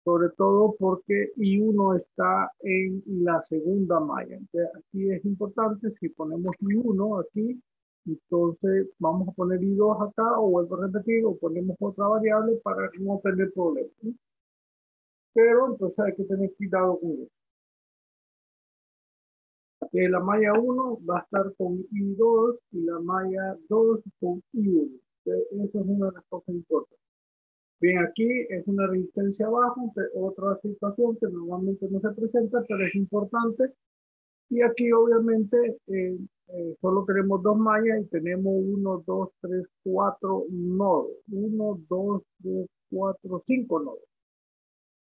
sobre todo porque I1 está en la segunda malla. Entonces, aquí es importante, si ponemos I1 aquí, entonces vamos a poner I2 acá, o vuelvo a repetir, o ponemos otra variable para no tener problemas, ¿sí? Pero entonces hay que tener cuidado con eso. La malla 1 va a estar con I2 y la malla 2 con I1. Entonces, eso es una de las cosas importantes. Bien, aquí es una resistencia baja, otra situación que normalmente no se presenta, pero es importante. Y aquí obviamente solo tenemos dos mallas y tenemos 1, 2, 3, 4 nodos. 1, 2, 3, 4, 5 nodos.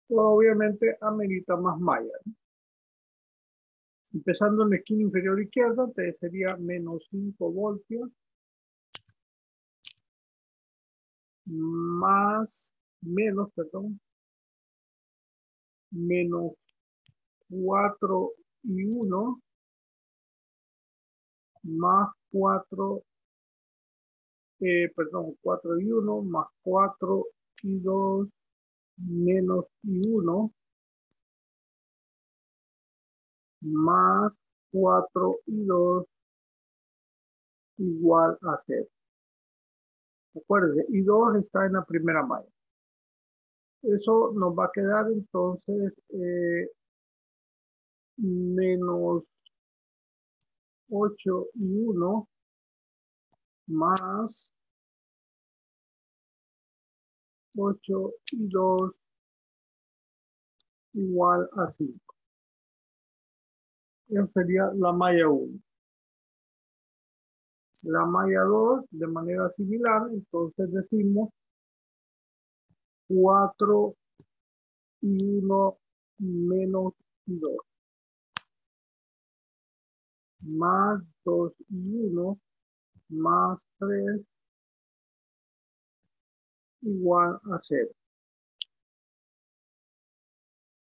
Obviamente amerita más mallas, ¿no? Empezando en la esquina inferior izquierda, sería menos 5 voltios más, perdón, menos 4 y 1 más 4, perdón, 4 y 1 más 4 y 2 menos y 1 más 4 y 2 igual a 0. Acuérdense, y 2 está en la primera malla. Eso nos va a quedar entonces menos 8 y 1 más 8 y 2 igual a 5. Esa sería la malla 1. La malla 2, de manera similar, entonces decimos 4 y 1 menos 2 más 2 y 1 más 3 igual a 0.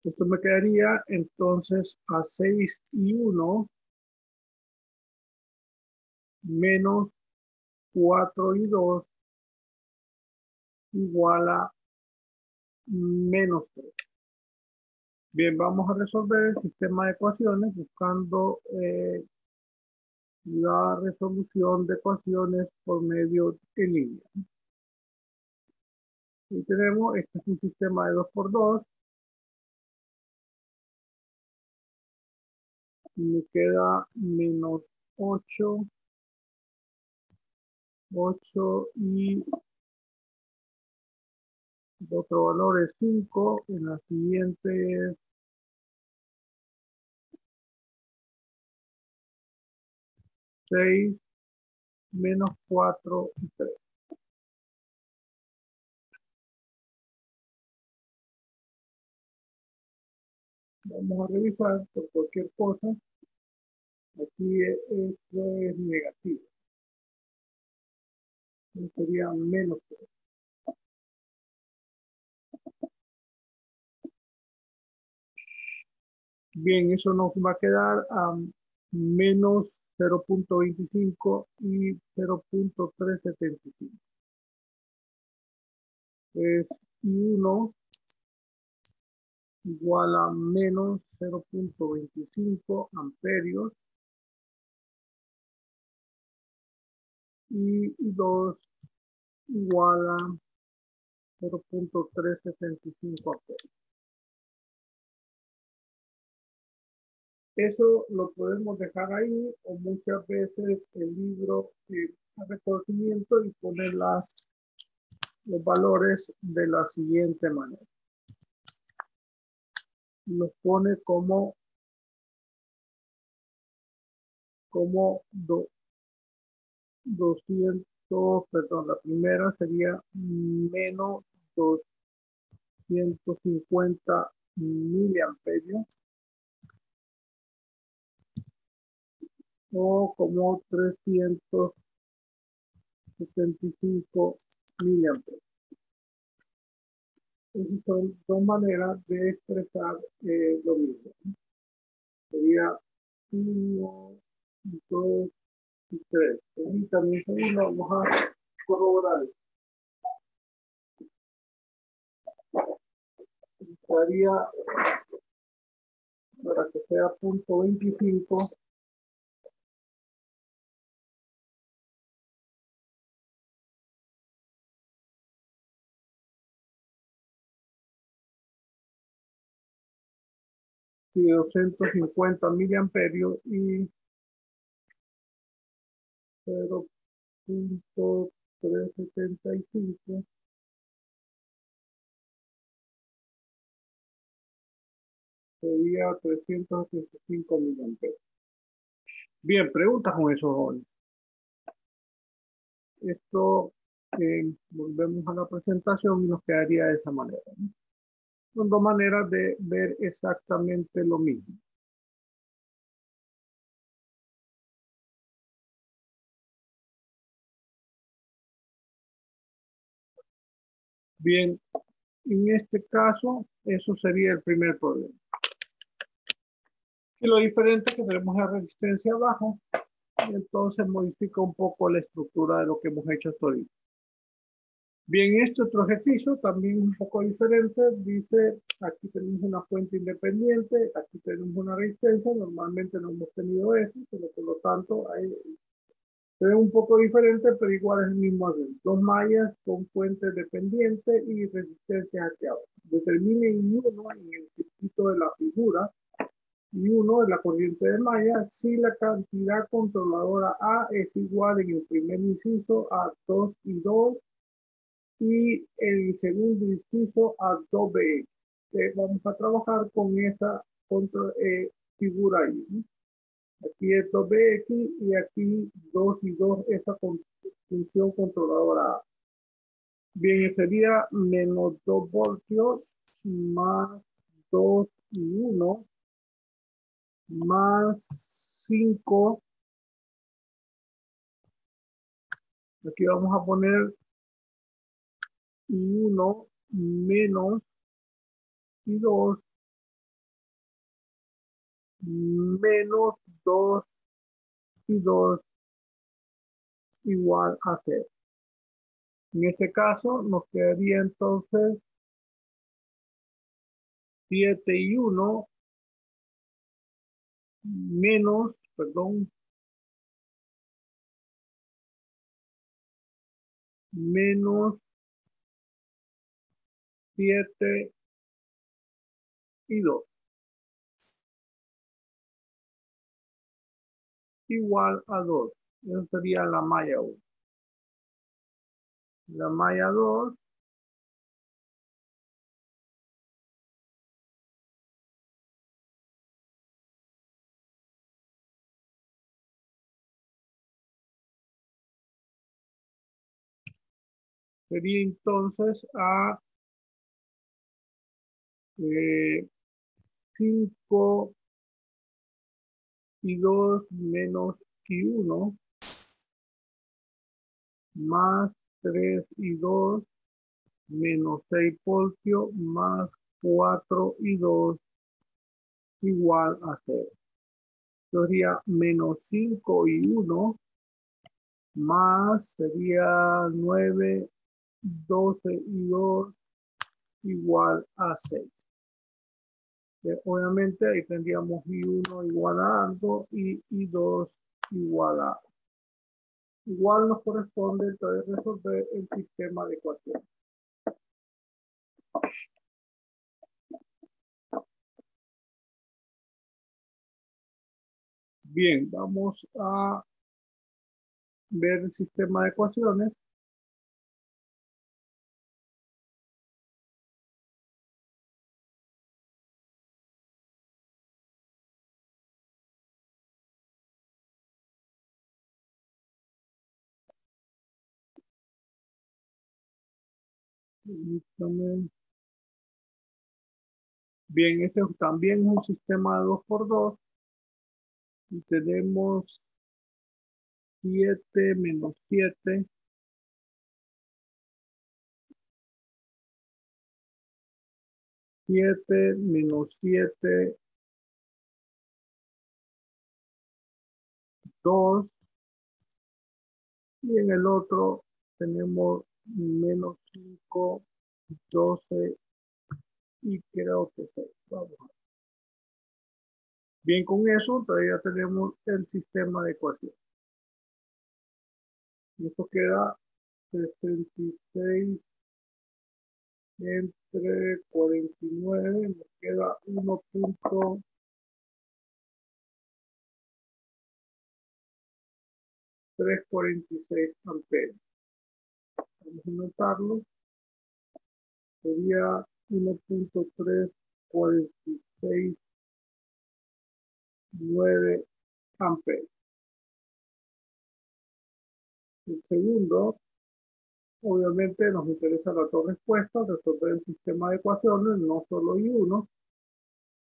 Esto me quedaría entonces a 6 y 1 menos 4 y 2 igual a menos 3. Bien, vamos a resolver el sistema de ecuaciones buscando la resolución de ecuaciones por medio de línea. Y tenemos, este es un sistema de 2 por 2. Me queda menos 8 y el otro valor es 5. En la siguiente es 6 menos 4 y 3. Vamos a revisar por cualquier cosa. Aquí esto es negativo. Sería menos 3. Bien, eso nos va a quedar a menos 0.25 y 0.375. Es I1 igual a menos 0.25 amperios y I2 igual a 0.375 amperios. Eso lo podemos dejar ahí, o muchas veces el libro hace conocimiento y pone los valores de la siguiente manera. Los pone como 200, perdón, la primera sería menos 250 miliamperios, o como 375 miliamperios. Esas son dos maneras de expresar lo mismo. Sería 1, 2 y 3. Permítanme un segundo, vamos a corroborar. daría, para que sea 0.25, y 250 miliamperios y 0.375 sería 385 miliamperios. Bien, preguntas con eso, jóvenes. Esto, volvemos a la presentación y nos quedaría de esa manera, ¿no? Son dos maneras de ver exactamente lo mismo. Bien, en este caso, eso sería el primer problema. Y lo diferente es que tenemos la resistencia abajo, y entonces modifica un poco la estructura de lo que hemos hecho hasta ahorita. Bien, este otro ejercicio también un poco diferente. Dice, aquí tenemos una fuente independiente, aquí tenemos una resistencia. Normalmente no hemos tenido eso, pero por lo tanto ahí se ve un poco diferente, pero igual es el mismo orden. Dos mallas con fuente dependiente y resistencia hacia abajo. Determinen uno en el circuito de la figura y uno de la corriente de malla si la cantidad controladora A es igual en el primer inciso a 2 y 2 y el segundo inciso a 2B. Vamos a trabajar con esa figura ahí, ¿no? Aquí es 2BX y aquí 2 y 2, esa función controladora A. Bien, sería menos 2 voltios más 2 y 1 más 5. Aquí vamos a poner y 1 menos y 2 menos 2 y 2 igual a 0. En este caso nos quedaría entonces 7 y 1 menos, perdón, menos 7 y 2 igual a 2. Eso sería la malla 1. La malla 2 sería entonces a 5 y 2 menos y 1 más 3 y 2 menos 6 voltios más 4 y 2 igual a 0. Sería menos 5 y 1 más sería 9, 12 y 2 igual a 6. Obviamente ahí tendríamos I1 igual a algo y I2 igual a. Igual nos corresponde entonces resolver el sistema de ecuaciones. Bien, vamos a ver el sistema de ecuaciones. Bien, este también es un sistema de 2 por 2 y tenemos 7 menos 7, 7 menos 7, 2, y en el otro tenemos menos 5, 12 y creo que 6. Vamos a ver. Bien, con eso todavía tenemos el sistema de ecuación. Y esto queda 66 entre 49, nos queda 1.346 amperes. Vamos a notarlo. Sería 1.3469 amperes. El segundo, obviamente nos interesa las dos respuestas, resolver el sistema de ecuaciones, no solo y uno.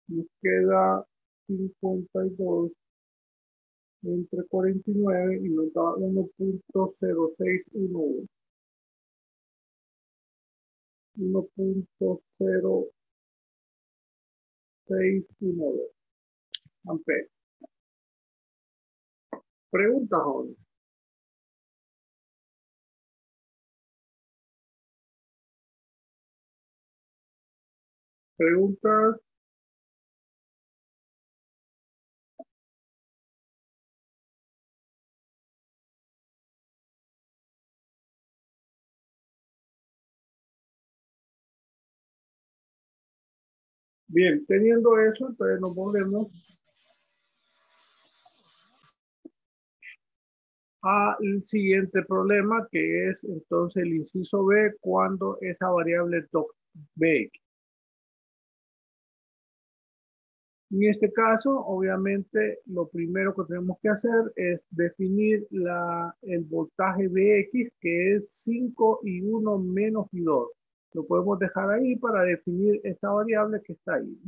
Nos queda 52 entre 49 y nos da 1.0611. 1.0612 amperes. Pregunta, joven. Preguntas. Bien, teniendo eso, entonces nos volvemos al siguiente problema, que es entonces el inciso B, cuando esa variable B. En este caso, obviamente, lo primero que tenemos que hacer es definir el voltaje Bx, que es 5 y 1 menos y 2. Lo podemos dejar ahí para definir esta variable que está ahí.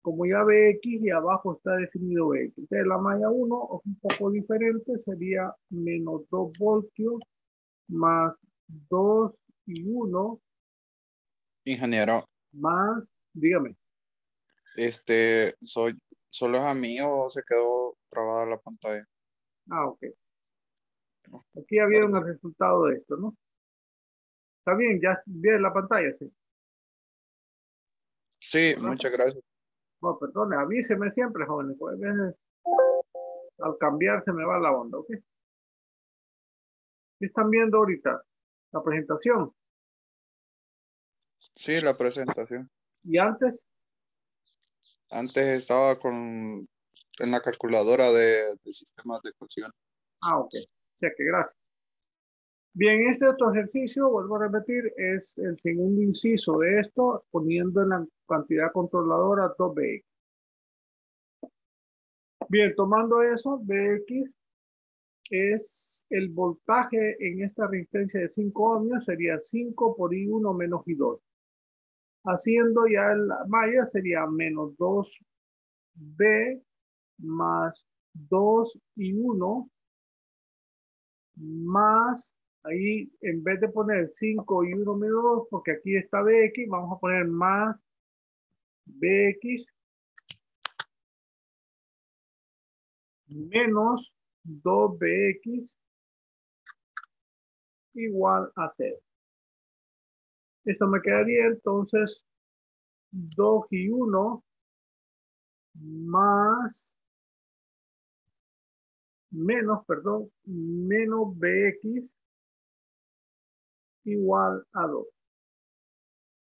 Como ya Bx y abajo está definido Bx. Entonces la malla 1 es un poco diferente, sería menos 2 voltios más 2 y 1 Ingeniero, más, dígame. ¿solo es a mí o se quedó trabada la pantalla? Ok. Aquí ya vieron Gracias. el resultado de esto, ¿no? Está bien, ya viene la pantalla, sí. Sí, ¿Verdad? muchas gracias. No, perdone, avíseme siempre, jóvenes, pues a veces al cambiar se me va la onda, ¿ok? ¿Qué están viendo ahorita? La presentación. Sí, la presentación. Y antes, Antes estaba en la calculadora de sistemas de ecuación. ok. Cheque, gracias. Bien, este otro ejercicio, vuelvo a repetir, es el segundo inciso de esto, poniendo en la cantidad controladora 2Bx. Bien, tomando eso, Bx es el voltaje en esta resistencia de 5 ohmios, sería 5 por I1 menos I2. Haciendo ya la malla sería menos 2B más 2 y 1 más, ahí en vez de poner 5 y 1 menos 2, porque aquí está Bx, vamos a poner más Bx menos 2Bx igual a 0. Esto me quedaría entonces 2 y 1 más menos Bx igual a 2.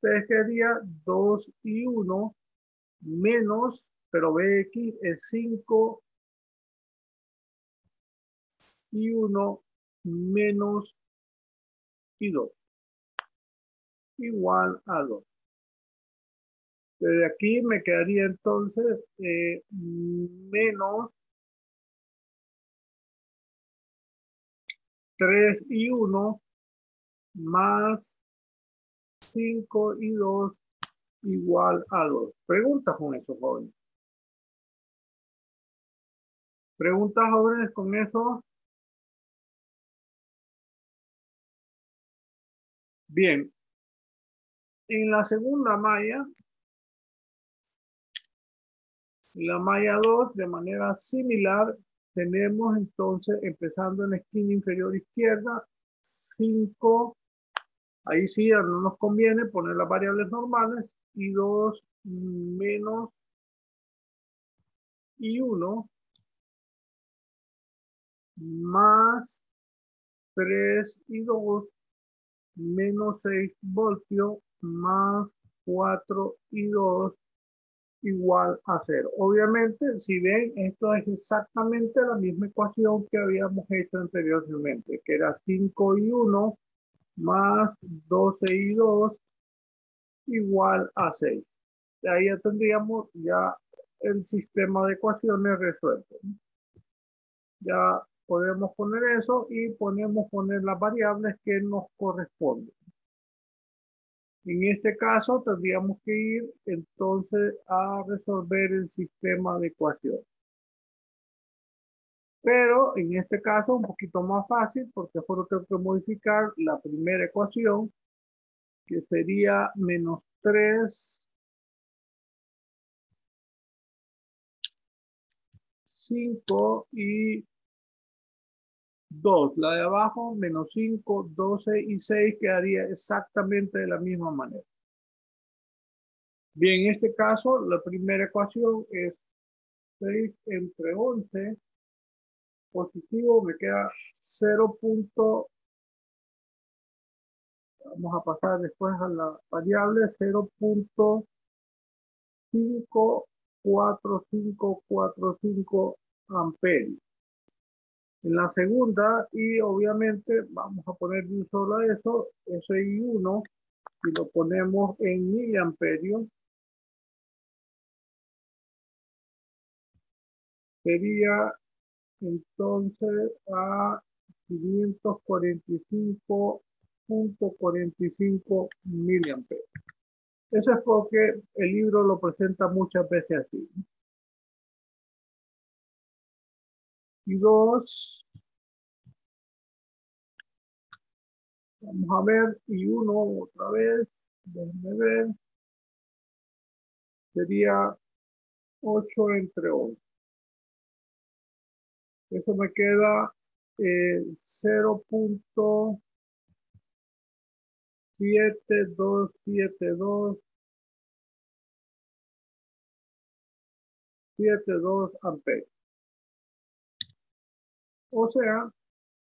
Entonces quedaría 2 y 1 menos, pero Bx es 5 y 1 menos y 2 igual a 2. Desde aquí me quedaría entonces menos 3 y 1 más 5 y 2 igual a 2. Preguntas con eso, jóvenes. Preguntas, jóvenes, con eso. Bien. En la segunda malla, la malla 2, de manera similar, tenemos entonces, empezando en la esquina inferior izquierda, 5 Ahí sí ya no nos conviene poner las variables normales, I2 menos I1 más 3I2 menos 6 voltios más 4I2 igual a 0. Obviamente, si ven, esto es exactamente la misma ecuación que habíamos hecho anteriormente, que era 5I1 más 12I2 igual a 6. De ahí ya tendríamos ya el sistema de ecuaciones resuelto. Ya podemos poner eso y podemos poner las variables que nos corresponden. En este caso tendríamos que ir entonces a resolver el sistema de ecuaciones. Pero en este caso un poquito más fácil porque solo tengo que modificar la primera ecuación, que sería menos 3, 5 y 2. La de abajo, menos 5, 12 y 6 quedaría exactamente de la misma manera. Bien, en este caso, la primera ecuación es 6 entre 11 positivo, me queda 0. Vamos a pasar después a la variable 0.54545 amperios. En la segunda, y obviamente vamos a poner un solo a eso, ese I1, si lo ponemos en miliamperios, sería entonces a 545.45 miliamperios. Eso es porque el libro lo presenta muchas veces así. Y 2, vamos a ver, y 1 otra vez, déjenme ver, sería 8 entre 11. Eso me queda 0.7272 amperios. O sea,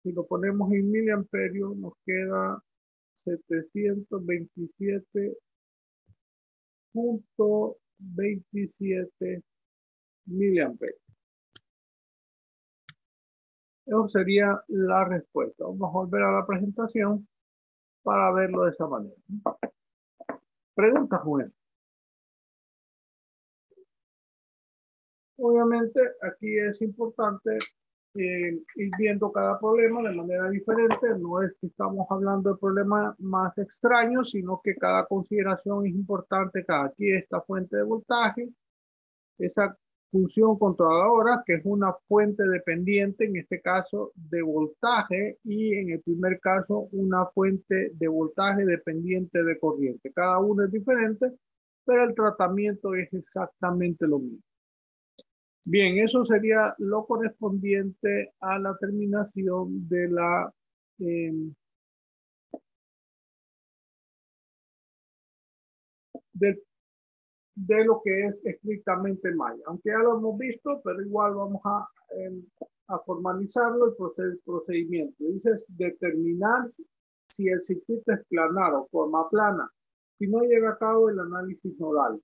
si lo ponemos en miliamperios, nos queda 727.27 miliamperios. Eso sería la respuesta. Vamos a volver a la presentación para verlo de esa manera. Preguntas, Juan. Obviamente aquí es importante ir viendo cada problema de manera diferente. No es que estamos hablando de problemas más extraños, sino que cada consideración es importante. Aquí esta fuente de voltaje, esa función controladora, que es una fuente dependiente, en este caso de voltaje, y en el primer caso una fuente de voltaje dependiente de corriente. Cada uno es diferente, pero el tratamiento es exactamente lo mismo. Bien, eso sería lo correspondiente a la terminación de la de lo que es estrictamente Maya. Aunque ya lo hemos visto, pero igual vamos a formalizarlo el procedimiento. Dices determinar si el circuito es planar o forma plana. Si no llega a cabo el análisis nodal.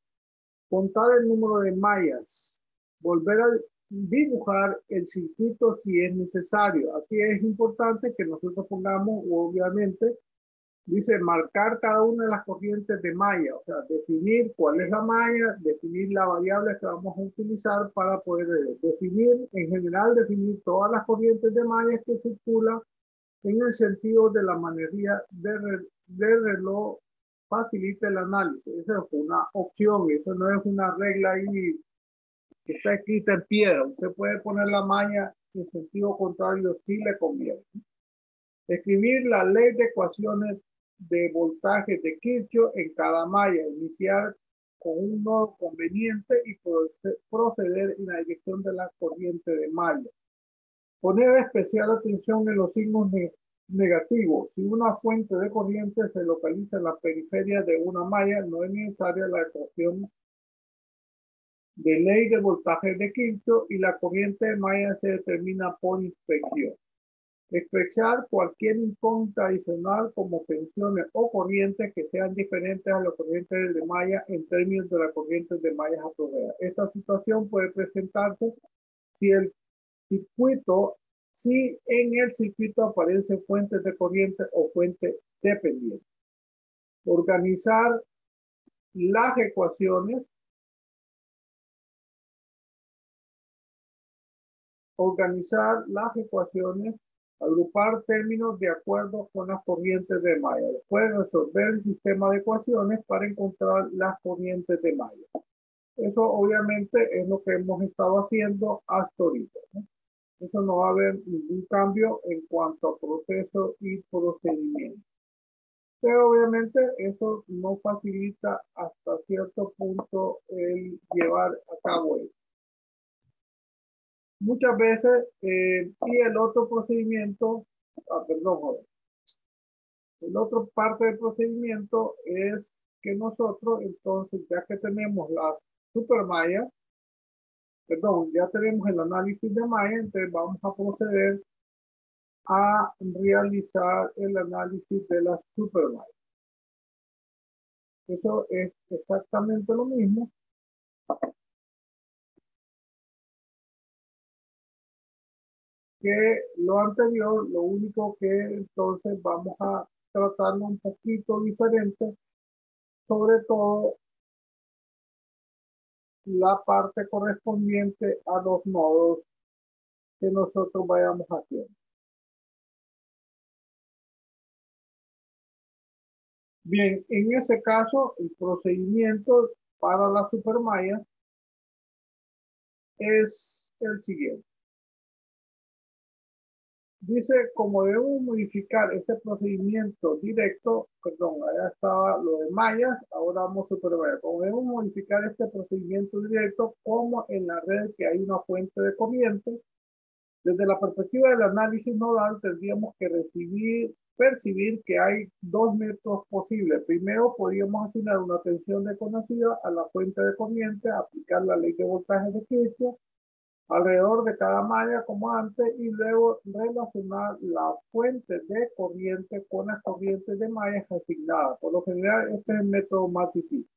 Contar el número de mallas. Volver a dibujar el circuito si es necesario. Aquí es importante que nosotros pongamos, obviamente, dice marcar cada una de las corrientes de malla, o sea, definir cuál es la malla, definir la variable que vamos a utilizar para poder definir, en general, definir todas las corrientes de malla que circulan en el sentido de la manería de reloj facilita el análisis. Esa es una opción, eso no es una regla ahí que está escrita en piedra. Usted puede poner la malla en sentido contrario si le conviene. Escribir la ley de ecuaciones de voltaje de Kirchhoff en cada malla. Iniciar con un nodo conveniente y proceder en la dirección de la corriente de malla. Poner especial atención en los signos Negativo. Si una fuente de corriente se localiza en la periferia de una malla, no es necesaria la ecuación de ley de voltaje de Kirchhoff y la corriente de malla se determina por inspección. Expresar cualquier incógnita adicional como tensiones o corrientes que sean diferentes a las corrientes de malla en términos de las corrientes de mallas apropiadas. Esta situación puede presentarse si el circuito, si en el circuito aparecen fuentes de corriente o fuentes dependientes. Organizar las ecuaciones. Agrupar términos de acuerdo con las corrientes de malla. Después resolver el sistema de ecuaciones para encontrar las corrientes de malla. Eso obviamente es lo que hemos estado haciendo hasta ahorita, ¿no? Eso no va a haber ningún cambio en cuanto a proceso y procedimiento. Pero obviamente eso no facilita hasta cierto punto el llevar a cabo eso. Muchas veces, y el otro procedimiento, el otro parte del procedimiento es que nosotros, entonces, ya que tenemos las supermallas, ya tenemos el análisis de malla, entonces vamos a proceder a realizar el análisis de las supermallas. Eso es exactamente lo mismo que lo anterior, lo único que entonces vamos a tratarlo un poquito diferente, sobre todo la parte correspondiente a los nodos que nosotros vayamos haciendo. Bien, en ese caso, el procedimiento para la supermalla es el siguiente. Dice, como debemos modificar este procedimiento directo, allá estaba lo de mallas, ahora vamos a supermalla. Como debemos modificar este procedimiento directo, como en la red que hay una fuente de corriente, desde la perspectiva del análisis nodal tendríamos que percibir que hay dos métodos posibles. Primero, podríamos asignar una tensión desconocida a la fuente de corriente, aplicar la ley de voltaje de Kirchhoff alrededor de cada malla como antes y luego relacionar la fuente de corriente con las corrientes de mallas asignadas. Por lo general, este es el método más difícil.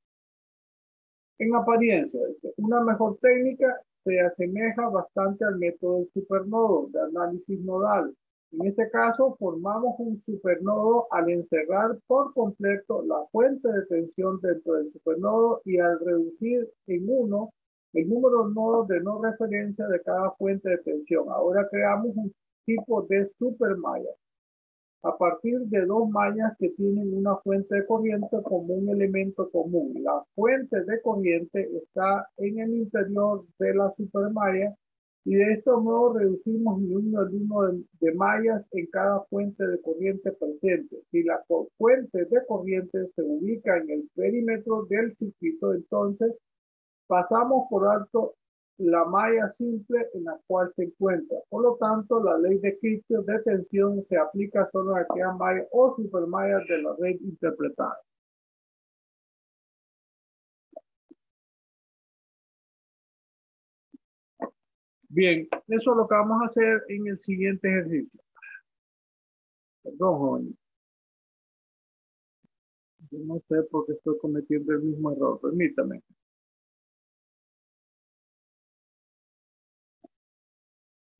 En apariencia, una mejor técnica se asemeja bastante al método del supernodo de análisis nodal. En este caso, formamos un supernodo al encerrar por completo la fuente de tensión dentro del supernodo y al reducir en uno el número de nodos de no referencia de cada fuente de tensión. Ahora creamos un tipo de supermalla a partir de dos mallas que tienen una fuente de corriente como un elemento común. La fuente de corriente está en el interior de la supermalla y de este modo reducimos el número de mallas en cada fuente de corriente presente. Si la fuente de corriente se ubica en el perímetro del circuito, entonces pasamos por alto la malla simple en la cual se encuentra. Por lo tanto, la ley de Kirchhoff de tensión se aplica solo a aquellas mallas o supermallas de la red interpretada. Bien, eso es lo que vamos a hacer en el siguiente ejercicio. Perdón, jóvenes. Yo no sé por qué estoy cometiendo el mismo error. Permítame.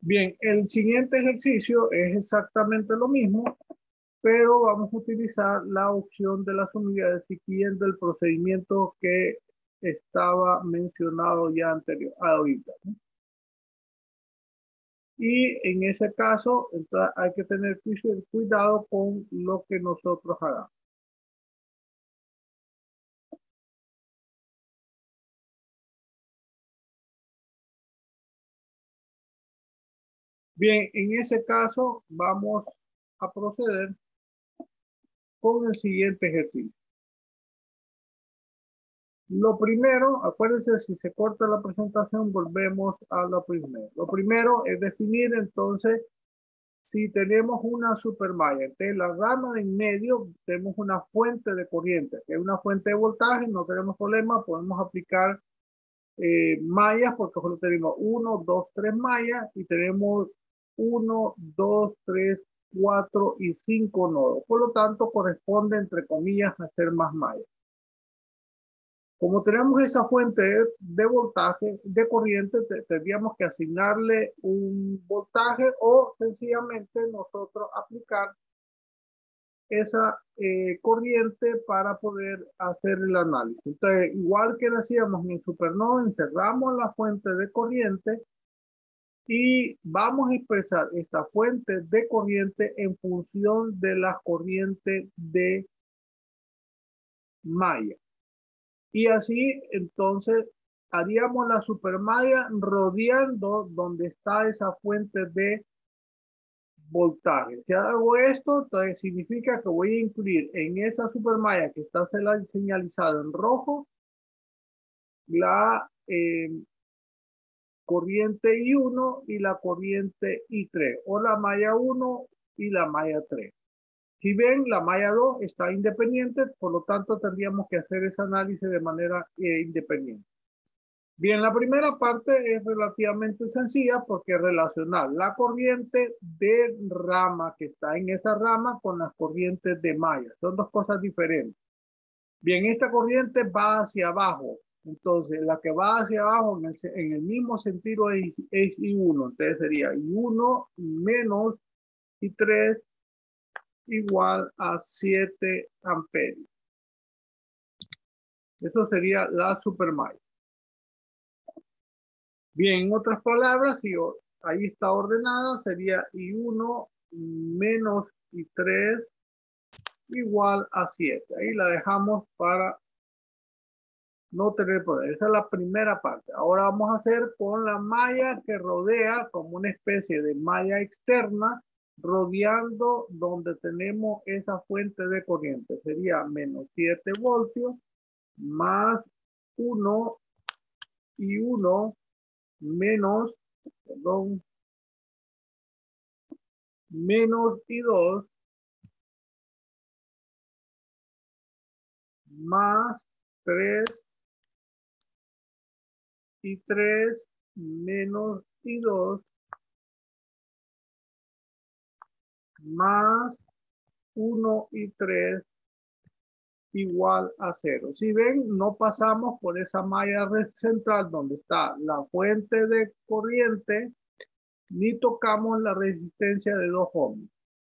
Bien, el siguiente ejercicio es exactamente lo mismo, pero vamos a utilizar la opción de las unidades siguiendo el procedimiento que estaba mencionado ya anterior, ahorita, ¿no? Y en ese caso, entonces, hay que tener cuidado con lo que nosotros hagamos. Bien, en ese caso vamos a proceder con el siguiente ejercicio. Lo primero, acuérdense, si se corta la presentación, volvemos a lo primero. Lo primero es definir entonces si tenemos una supermalla. Entonces, la rama de en medio tenemos una fuente de corriente, que es una fuente de voltaje, no tenemos problema, podemos aplicar mallas porque solo tenemos 1, 2, 3 mallas y tenemos 1, 2, 3, 4 y 5 nodos. Por lo tanto, corresponde, entre comillas, a hacer más mallas. Como tenemos esa fuente de voltaje, de corriente, tendríamos que asignarle un voltaje o sencillamente nosotros aplicar esa corriente para poder hacer el análisis. Entonces, igual que lo hacíamos en el supernodo, encerramos la fuente de corriente y vamos a expresar esta fuente de corriente en función de las corrientes de malla. Y así, entonces, haríamos la supermalla rodeando donde está esa fuente de voltaje. Si hago esto, entonces significa que voy a incluir en esa supermalla que está señalizada en rojo, la corriente I1 y la corriente I3, o la malla 1 y la malla 3. Si ven, la malla 2 está independiente, por lo tanto tendríamos que hacer ese análisis de manera independiente. Bien, la primera parte es relativamente sencilla porque es relacionar la corriente de rama que está en esa rama con las corrientes de malla. Son dos cosas diferentes. Bien, esta corriente va hacia abajo. Entonces, la que va hacia abajo en el mismo sentido es I1. Entonces sería I1 menos I3 igual a 7 amperios. Eso sería la supermalla. Bien, en otras palabras, si ahí está ordenada, sería I1 menos I3 igual a 7. Ahí la dejamos para no tener poder. Esa es la primera parte. Ahora vamos a hacer con la malla que rodea como una especie de malla externa, rodeando donde tenemos esa fuente de corriente. Sería menos 7 voltios más 1 y 1 menos, perdón, menos I2 más 3 y 3 menos I2 más 1 y 3 igual a 0. Si ven, no pasamos por esa malla central donde está la fuente de corriente, ni tocamos la resistencia de 2 ohms.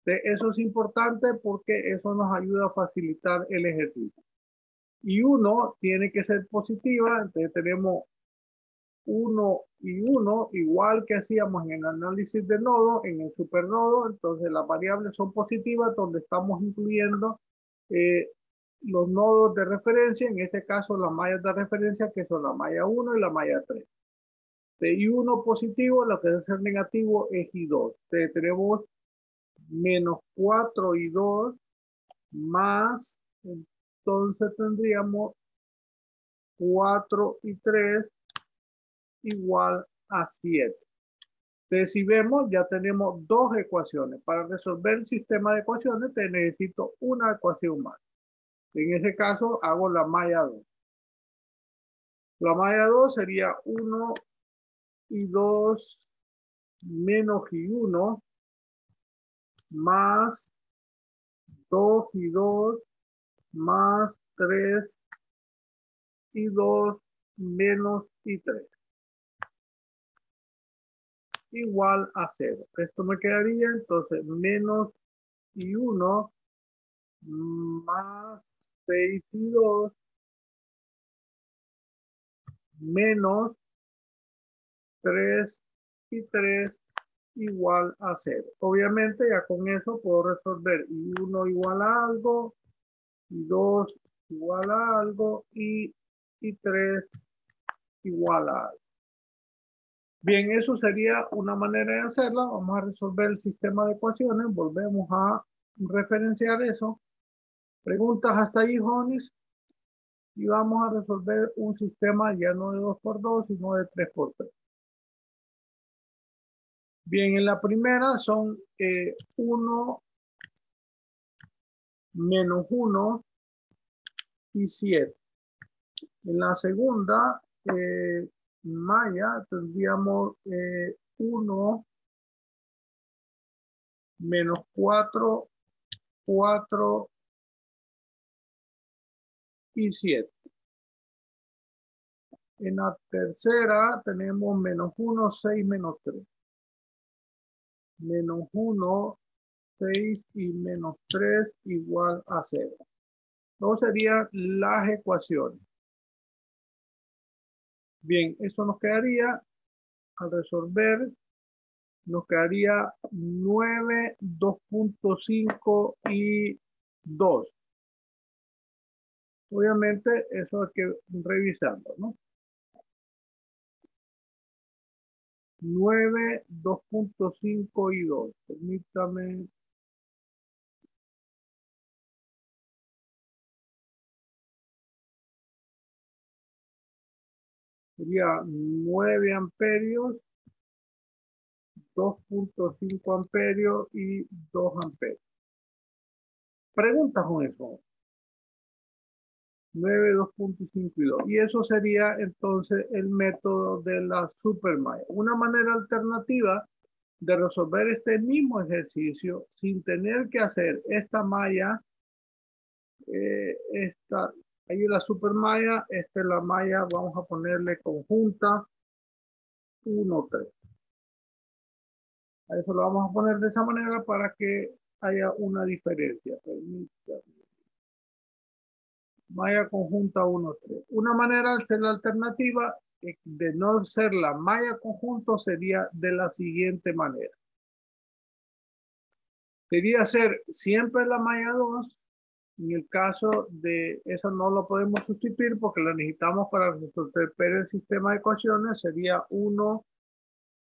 Eso es importante porque eso nos ayuda a facilitar el ejercicio. Y 1 tiene que ser positiva, entonces tenemos 1 y 1, igual que hacíamos en el análisis de nodo, en el supernodo, entonces las variables son positivas donde estamos incluyendo los nodos de referencia, en este caso las mallas de referencia que son la malla 1 y la malla 3. De I1 positivo, lo que debe ser negativo es I2. Entonces tenemos menos 4 I2 más, entonces tendríamos 4 y 3 igual a 7. Entonces, si vemos, ya tenemos dos ecuaciones. Para resolver el sistema de ecuaciones, te necesito una ecuación más. En ese caso, hago la malla 2. La malla 2 sería 1 y 2 menos y 1 más 2 y 2 más 3 y 2 menos y 3. Igual a 0. Esto me quedaría entonces menos y 1 más 6 y 2 menos 3 y 3 igual a 0. Obviamente ya con eso puedo resolver y 1 igual a algo, y 2 igual a algo y 3 igual a algo. Bien, eso sería una manera de hacerla. Vamos a resolver el sistema de ecuaciones. Volvemos a referenciar eso. Preguntas hasta ahí, Jonis. Y vamos a resolver un sistema ya no de 2 por 2, sino de 3 por 3. Bien, en la primera son 1, menos 1 y 7. En la segunda malla tendríamos 1, menos 4, 4 y 7. En la tercera tenemos menos 1, 6, menos 3. Menos 1, 6 y menos 3 igual a 0. Luego serían las ecuaciones. Bien, eso nos quedaría, al resolver, nos quedaría 9, 2.5 y 2. Obviamente eso hay que revisarlo, ¿no? 9, 2.5 y 2. Permítame. Sería 9 amperios, 2.5 amperios y 2 amperios. Preguntas con eso. 9, 2.5 y 2. Y eso sería entonces el método de la supermalla. Una manera alternativa de resolver este mismo ejercicio sin tener que hacer esta malla, ahí la supermalla, esta es la malla, vamos a ponerle conjunta 1, 3. A eso lo vamos a poner de esa manera para que haya una diferencia. Malla conjunta 1, 3. Una manera de ser la alternativa de no ser la malla conjunto sería de la siguiente manera. Sería ser siempre la malla 2. En el caso de eso no lo podemos sustituir porque la necesitamos para resolver el sistema de ecuaciones. Sería 1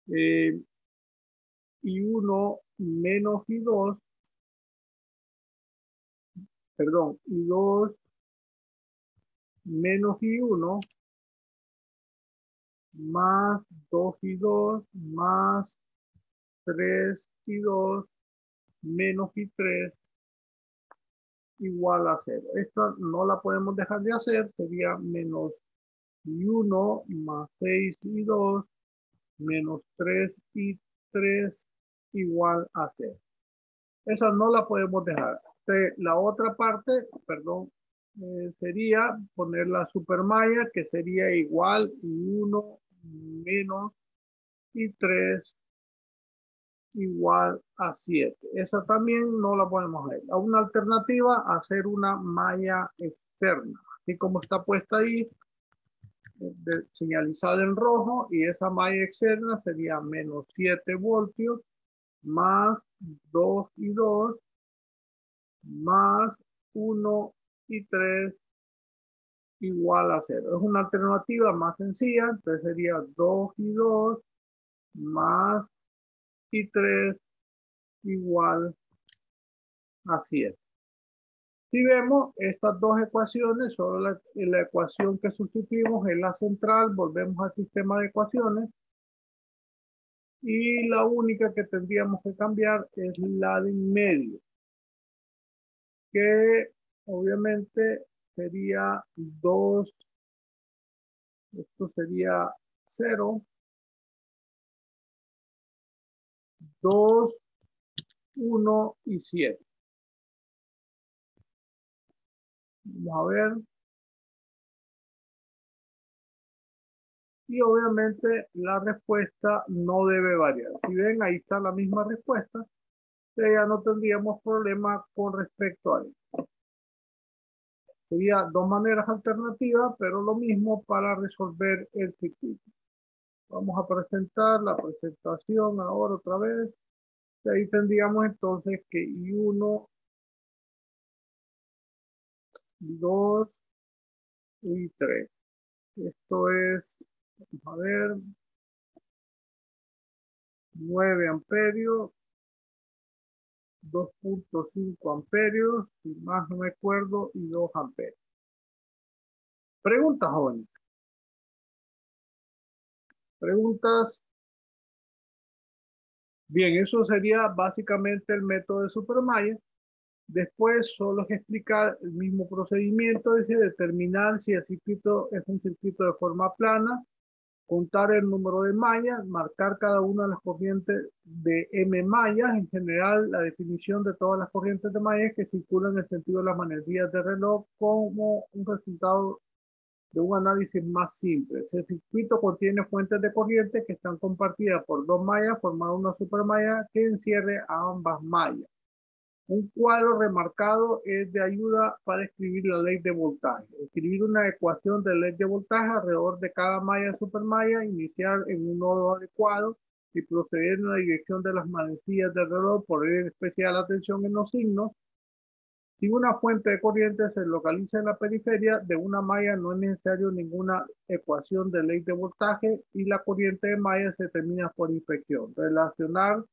y 1 menos y 2. Perdón, y 2 menos y 1 más 2 y 2 más 3 y 2 menos y 3 igual a 0. Esta no la podemos dejar de hacer. Sería menos y 1 más 6 y 2 menos 3 y 3 igual a 0. Esa no la podemos dejar. La otra parte, perdón, sería poner la supermalla, que sería igual y 1 menos y 3 igual a 7. Esa también no la podemos hacer. Una alternativa, hacer una malla externa. Así como está puesta ahí, señalizada en rojo, y esa malla externa sería menos 7 voltios más 2 y 2 más 1 y 3 igual a 0. Es una alternativa más sencilla, entonces sería 2 y 2 más y 3 igual a 7. Si vemos estas dos ecuaciones, solo la ecuación que sustituimos es la central, volvemos al sistema de ecuaciones, y la única que tendríamos que cambiar es la de en medio, que obviamente sería 2, esto sería 0, 2, 1 y 7. Vamos a ver. Y obviamente la respuesta no debe variar. Si ven, ahí está la misma respuesta. Ya no tendríamos problema con respecto a eso. Sería dos maneras alternativas, pero lo mismo para resolver el circuito. Vamos a presentar la presentación ahora otra vez. Y ahí tendríamos entonces que I1, 2 y 3. Esto es, vamos a ver, 9 amperios, 2.5 amperios, si más no me acuerdo, y 2 amperios. Preguntas, jóvenes. Preguntas. Bien, eso sería básicamente el método de Supermaya. Después solo es explicar el mismo procedimiento, es decir, determinar si el circuito es un circuito de forma plana, contar el número de mallas, marcar cada una de las corrientes de M mallas, en general la definición de todas las corrientes de mallas que circulan en el sentido de las manecillas de reloj como un resultado de un análisis más simple. Ese circuito contiene fuentes de corriente que están compartidas por dos mallas, formando una supermalla que encierre a ambas mallas. Un cuadro remarcado es de ayuda para escribir la ley de voltaje. Escribir una ecuación de ley de voltaje alrededor de cada malla supermalla, iniciar en un nodo adecuado y proceder en la dirección de las manecillas del reloj, poner especial atención en los signos. Si una fuente de corriente se localiza en la periferia de una malla, no es necesario ninguna ecuación de ley de voltaje y la corriente de malla se determina por inspección. Relacionar,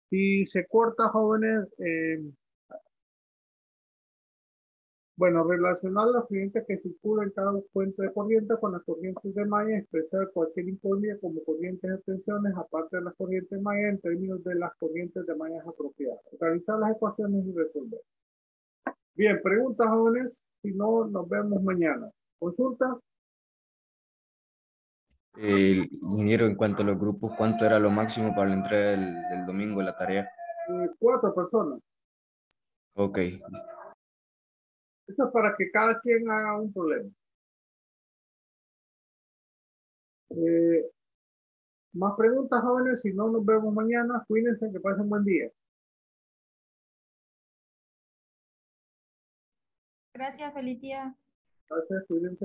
si se corta, jóvenes, bueno, relacionar las corrientes que circulan en cada fuente de corriente con las corrientes de malla, expresar cualquier incógnita como corrientes de tensiones, aparte de las corrientes de malla, en términos de las corrientes de mallas apropiadas. Realizar las ecuaciones y resolver. Bien, preguntas, jóvenes. Si no, nos vemos mañana. Consulta. Ingeniero, en cuanto a los grupos, ¿cuánto era lo máximo para la entrega del domingo de la tarea? 4 personas. Ok, Eso es para que cada quien haga un problema. Eh, Más preguntas, jóvenes. Si no, nos vemos mañana. Cuídense, que pasen un buen día. Gracias, feliz día. Gracias, cuídense.